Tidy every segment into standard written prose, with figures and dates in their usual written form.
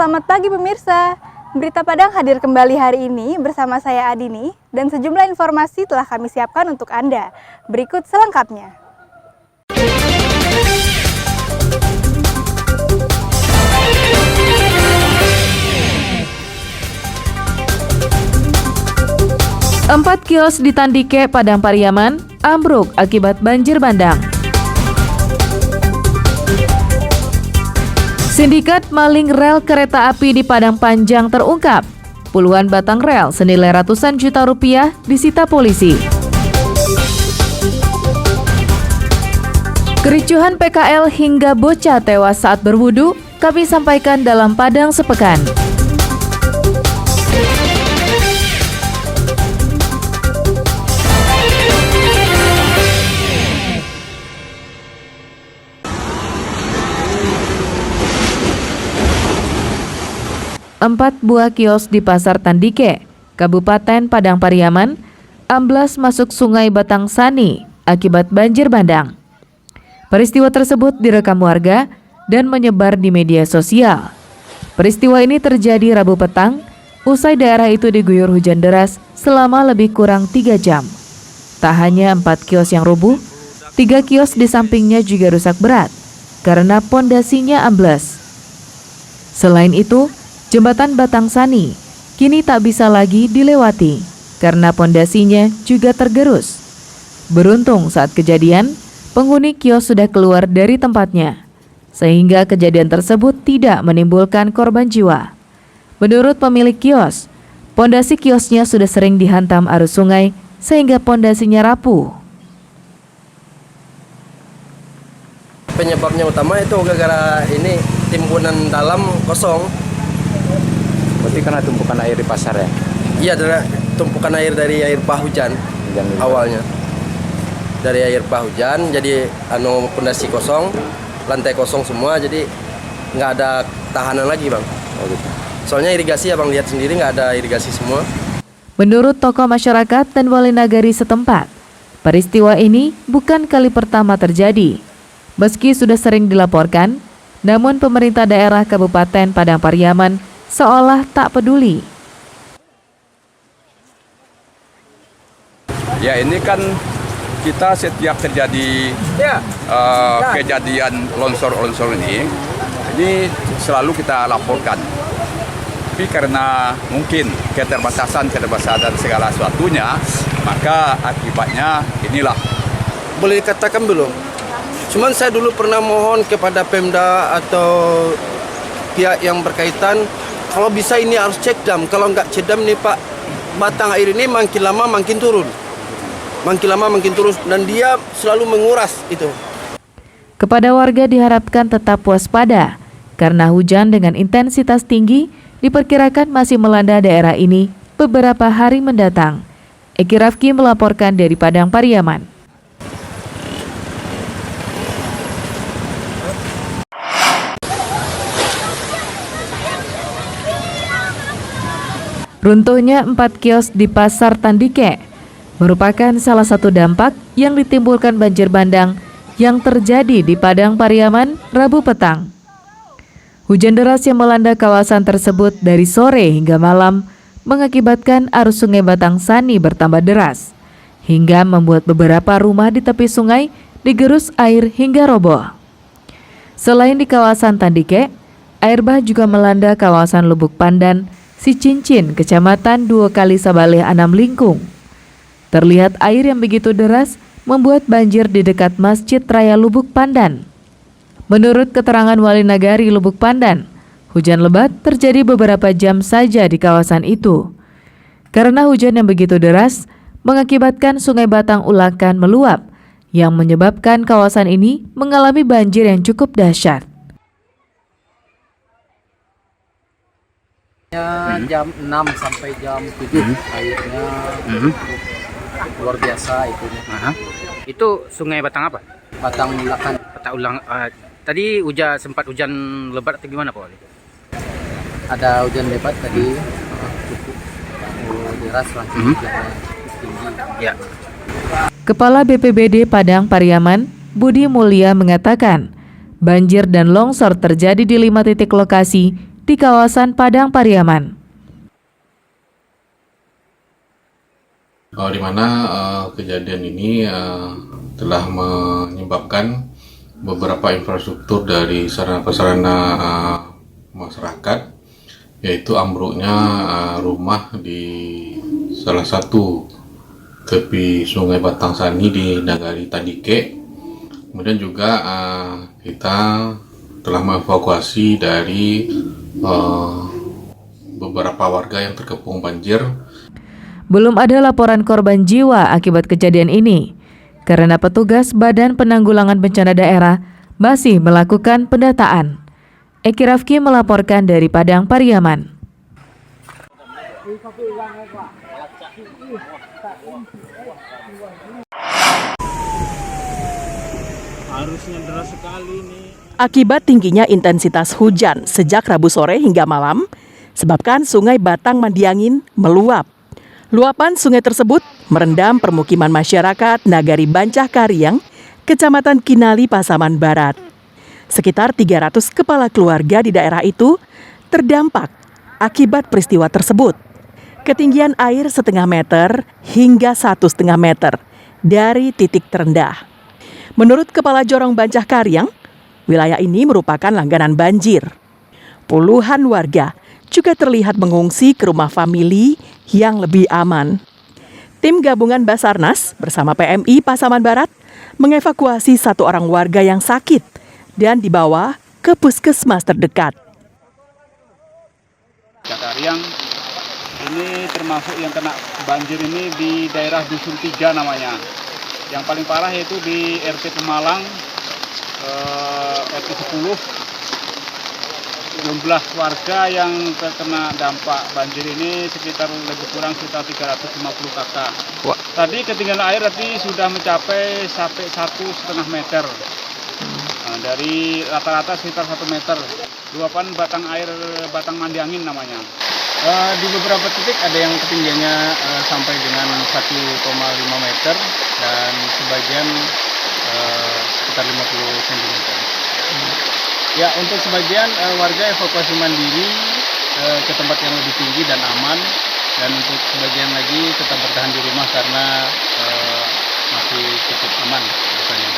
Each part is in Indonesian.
Selamat pagi pemirsa. Berita Padang hadir kembali hari ini bersama saya Adini dan sejumlah informasi telah kami siapkan untuk Anda. Berikut selengkapnya. Empat kios di Tandike, Padang Pariaman, ambruk akibat banjir bandang. Sindikat maling rel kereta api di Padang Panjang terungkap. Puluhan batang rel senilai ratusan juta rupiah disita polisi. Kericuhan PKL hingga bocah tewas saat berwudu, kami sampaikan dalam Padang Sepekan. Empat buah kios di Pasar Tandike, Kabupaten Padang Pariaman, amblas masuk Sungai Batang Sani akibat banjir bandang. Peristiwa tersebut direkam warga dan menyebar di media sosial. Peristiwa ini terjadi Rabu petang, usai daerah itu diguyur hujan deras selama lebih kurang 3 jam. Tak hanya 4 kios yang rubuh, 3 kios di sampingnya juga rusak berat karena pondasinya ambles. Selain itu, Jembatan Batang Sani kini tak bisa lagi dilewati karena pondasinya juga tergerus. Beruntung saat kejadian, penghuni kios sudah keluar dari tempatnya, sehingga kejadian tersebut tidak menimbulkan korban jiwa. Menurut pemilik kios, pondasi kiosnya sudah sering dihantam arus sungai sehingga pondasinya rapuh. Penyebabnya utama itu gara-gara ini timbunan dalam kosong. Berarti karena tumpukan air di pasar ya? Iya, tumpukan air dari air bah hujan awalnya. Dari air bah hujan, jadi pondasi kosong, lantai kosong semua, jadi nggak ada tahanan lagi bang. Oh, gitu. Soalnya irigasi ya bang, lihat sendiri nggak ada irigasi semua. Menurut tokoh masyarakat dan wali nagari setempat, peristiwa ini bukan kali pertama terjadi. Meski sudah sering dilaporkan, namun pemerintah daerah Kabupaten Padang Pariaman seolah tak peduli. Ya, ini kan kita setiap terjadi kejadian longsor ini selalu kita laporkan. Tapi karena mungkin keterbatasan segala sesuatunya, maka akibatnya inilah. Boleh dikatakan belum? Cuman saya dulu pernah mohon kepada Pemda atau pihak yang berkaitan, kalau bisa ini harus cek dam. Kalau nggak cek dam nih Pak, batang air ini makin lama makin turun. Makin lama makin turun dan dia selalu menguras itu. Kepada warga diharapkan tetap waspada karena hujan dengan intensitas tinggi diperkirakan masih melanda daerah ini beberapa hari mendatang. Eki Rafki melaporkan dari Padang Pariaman. Runtuhnya 4 kios di Pasar Tandike merupakan salah satu dampak yang ditimbulkan banjir bandang yang terjadi di Padang Pariaman Rabu petang. Hujan deras yang melanda kawasan tersebut dari sore hingga malam mengakibatkan arus Sungai Batang Sani bertambah deras, hingga membuat beberapa rumah di tepi sungai digerus air hingga roboh. Selain di kawasan Tandike, air bah juga melanda kawasan Lubuk Pandan, Sicincin, Kecamatan 2 Kali Sabaleh Anam Lingkung. Terlihat air yang begitu deras membuat banjir di dekat Masjid Raya Lubuk Pandan. Menurut keterangan wali nagari Lubuk Pandan, hujan lebat terjadi beberapa jam saja di kawasan itu. Karena hujan yang begitu deras, mengakibatkan Sungai Batang Ulakan meluap, yang menyebabkan kawasan ini mengalami banjir yang cukup dahsyat. Jam 6 sampai jam 7 airnya luar biasa itu. Itu Sungai Batang apa? Batang Ulakan. Batang Ulang. Tadi sempat hujan lebat atau gimana Pak? Ada hujan lebat tadi, cukup deras langsung hujannya tinggi. Ya. Kepala BPBD Padang Pariaman, Budi Mulya mengatakan, banjir dan longsor terjadi di 5 titik lokasi di kawasan Padang Pariaman. Di mana kejadian ini telah menyebabkan beberapa infrastruktur dari sarana-prasarana masyarakat, yaitu ambruknya rumah di salah satu tepi Sungai Batang Sani di Nagari Tandike. Kemudian juga kita telah mengevakuasi dari beberapa warga yang terkepung banjir. Belum ada laporan korban jiwa akibat kejadian ini, karena petugas Badan Penanggulangan Bencana Daerah masih melakukan pendataan. Eki Rafki melaporkan dari Padang Pariaman. Akibat tingginya intensitas hujan sejak Rabu sore hingga malam, sebabkan Sungai Batang Mandiangin meluap. Luapan sungai tersebut merendam permukiman masyarakat Nagari Bancah Kariang, Kecamatan Kinali, Pasaman Barat. Sekitar 300 kepala keluarga di daerah itu terdampak akibat peristiwa tersebut. Ketinggian air 0,5 meter hingga 1,5 meter dari titik terendah. Menurut Kepala Jorong Bancah Kariang, wilayah ini merupakan langganan banjir. Puluhan warga juga terlihat mengungsi ke rumah famili yang lebih aman. Tim gabungan Basarnas bersama PMI Pasaman Barat mengevakuasi 1 orang warga yang sakit dan dibawa ke puskesmas terdekat. Kariang ini termasuk yang kena banjir ini di daerah Dusun 3 namanya. Yang paling parah yaitu di RT Pemalang, RT 10. Jumlah warga yang terkena dampak banjir ini sekitar lebih kurang sekitar 350 kakak. Tadi ketinggian air tadi sudah mencapai sampai 1,5 meter. Nah, dari rata-rata sekitar 1 meter. Luapan batang air Batang Mandiangin namanya. Di beberapa titik ada yang ketinggiannya sampai dengan 1,5 meter dan sebagian sekitar 50 cm. Ya, untuk sebagian warga evakuasi mandiri ke tempat yang lebih tinggi dan aman, dan untuk sebagian lagi tetap bertahan di rumah karena masih cukup aman rasanya.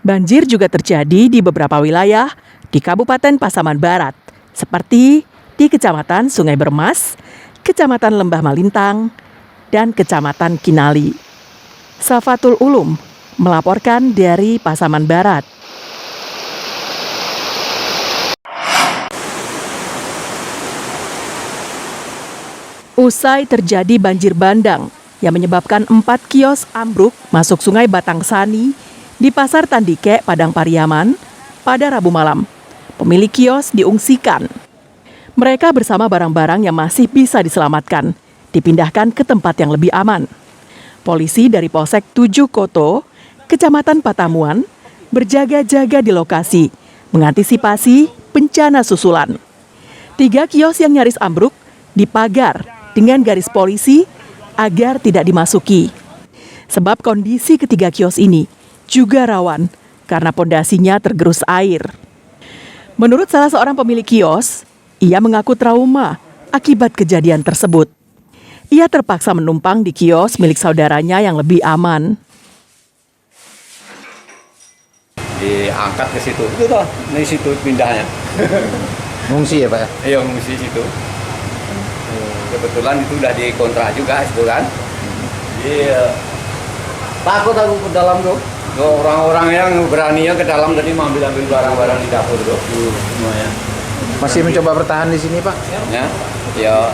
Banjir juga terjadi di beberapa wilayah di Kabupaten Pasaman Barat, seperti di Kecamatan Sungai Bermas, Kecamatan Lembah Malintang, dan Kecamatan Kinali. Safatul Ulum melaporkan dari Pasaman Barat. Usai terjadi banjir bandang yang menyebabkan 4 kios ambruk masuk Sungai Batang Sani di Pasar Tandike, Padang Pariaman pada Rabu malam, pemilik kios diungsikan. Mereka bersama barang-barang yang masih bisa diselamatkan dipindahkan ke tempat yang lebih aman. Polisi dari Polsek 7 Koto, Kecamatan Patamuan, berjaga-jaga di lokasi mengantisipasi bencana susulan. 3 kios yang nyaris ambruk dipagar dengan garis polisi agar tidak dimasuki. Sebab kondisi ketiga kios ini juga rawan karena pondasinya tergerus air. Menurut salah seorang pemilik kios, ia mengaku trauma akibat kejadian tersebut. Ia terpaksa menumpang di kios milik saudaranya yang lebih aman. Diangkat ke situ, itu toh, di situ pindahnya. Ngungsi ya Pak? Iya, ngungsi situ. Kebetulan itu udah dikontrak juga itu kan. Iya. Takut aku ke dalam tuh. Orang-orang yang beraninya ke dalam tadi mau ambil barang-barang di dapur tuh. Semuanya. Masih mencoba bertahan di sini Pak? Ya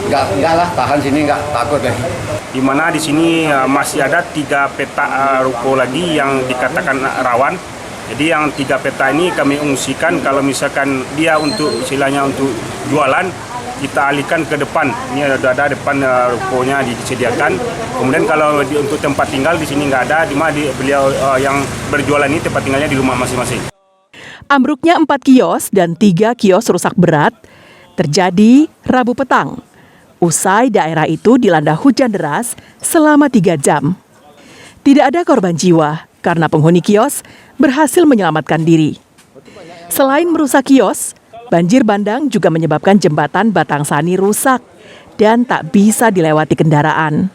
enggak lah, tahan sini enggak, takut deh. Di mana di sini masih ada 3 peta ruko lagi yang dikatakan rawan. Jadi yang 3 peta ini kami ungsikan, kalau misalkan dia untuk istilahnya untuk jualan, kita alihkan ke depan. Ini ada depan rukonya disediakan. Kemudian kalau untuk tempat tinggal di sini nggak ada, di mana beliau yang berjualan ini tempat tinggalnya di rumah masing-masing. Ambruknya 4 kios dan 3 kios rusak berat terjadi Rabu petang. Usai daerah itu dilanda hujan deras selama 3 jam. Tidak ada korban jiwa karena penghuni kios berhasil menyelamatkan diri. Selain merusak kios, Banjir bandang juga menyebabkan jembatan Batang Sani rusak dan tak bisa dilewati kendaraan.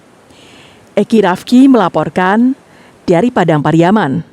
Eki Rafki melaporkan dari Padang Pariaman.